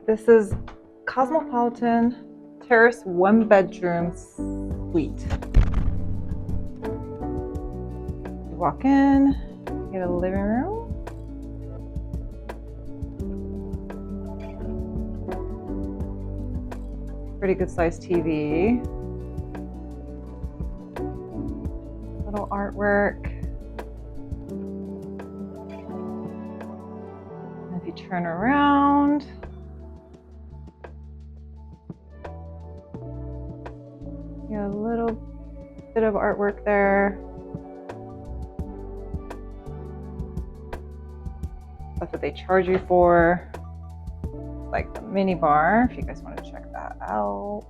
This is Cosmopolitan Terrace One Bedroom Suite. You walk in, you get a living room. Pretty good sized TV. Little artwork. And if you turn around, you have a little bit of artwork there. That's what they charge you for. Like the minibar, if you guys want to check that out.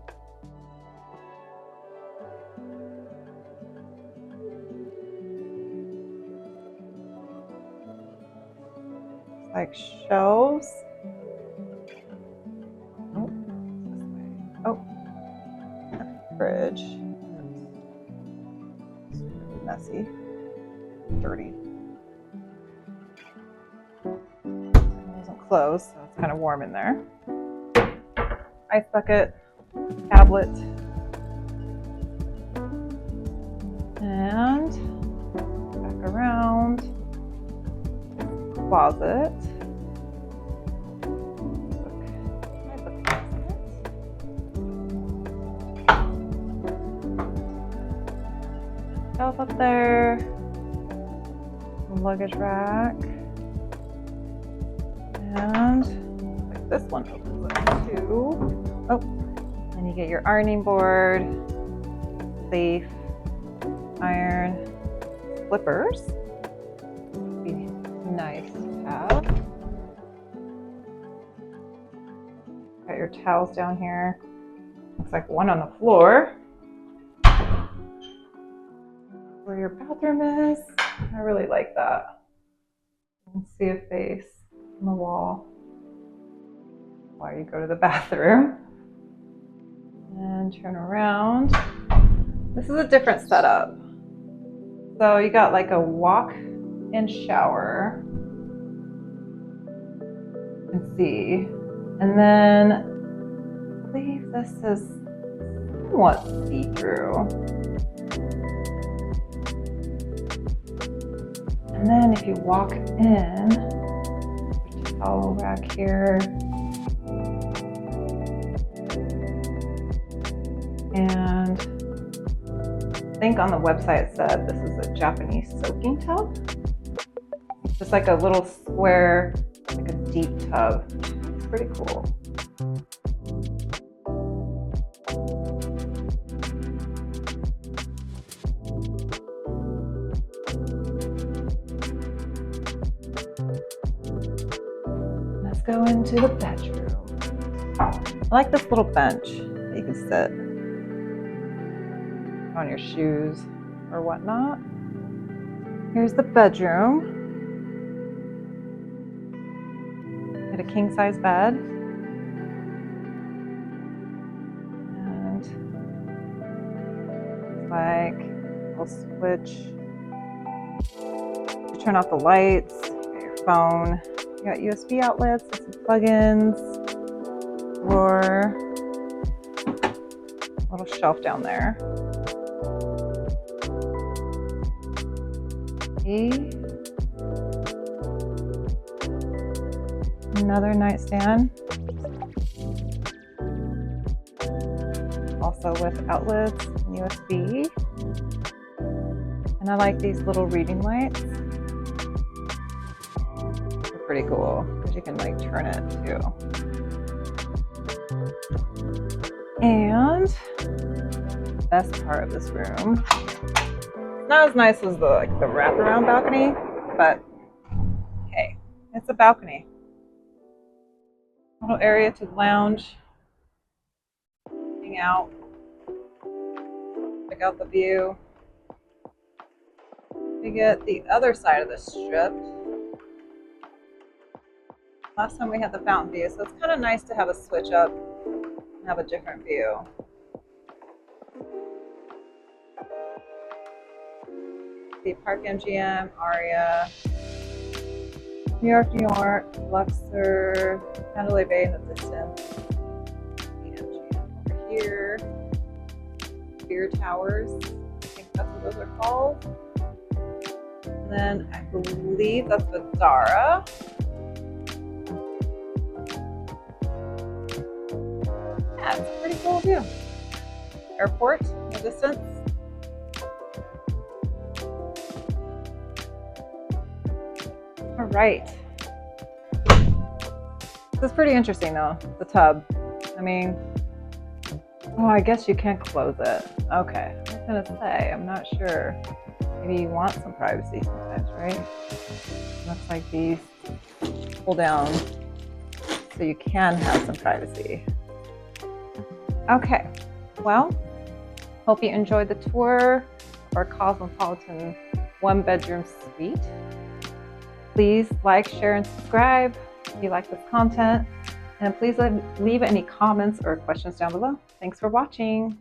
It's like shelves. Oh, this way. Oh, fridge. It's really messy, dirty. Closed, so it's kind of warm in there. Ice bucket, tablet, and back around, closet. Shelf up there, luggage rack. And like this one opens up too. Oh, and you get your ironing board, safe, iron, slippers. Be nice to have. Got your towels down here. Looks like one on the floor. Where your bathroom is. I really like that. You can see a face on the wall while you go to the bathroom. And turn around. This is a different setup. So you got like a walk-in shower. You can see. And then I believe this is somewhat see-through. And then if you walk in, towel rack here, and I think on the website it said this is a Japanese soaking tub. Just like a little square, like a deep tub. It's pretty cool. Go into the bedroom. I like this little bench that you can sit on your shoes or whatnot. Here's the bedroom. Got a king size bed. And it's like a little switch. You turn off the lights, you got your phone. You got USB outlets and some plugins, drawer, little shelf down there. Another nightstand, also with outlets and USB. And I like these little reading lights. Pretty cool because you can like turn it too. And best part of this room, not as nice as the wraparound balcony, but hey, it's a balcony. Little area to lounge, hang out, check out the view. We get the other side of the strip. Last time we had the fountain view, so it's kind of nice to have a switch up and have a different view. The Park MGM, Aria, New York, New York, Luxor, Mandalay Bay in the distance. And over here, beer towers. I think that's what those are called. And then I believe that's Vdara. Yeah, it's a pretty cool view. Airport in the distance. All right. This is pretty interesting though, the tub. I mean, oh, I guess you can't close it. Okay, I was gonna say, I'm not sure. Maybe you want some privacy sometimes, right? Looks like these pull down so you can have some privacy. Okay, well, hope you enjoyed the tour of our Cosmopolitan one-bedroom suite. Please like, share, and subscribe if you like this content. And please leave any comments or questions down below. Thanks for watching.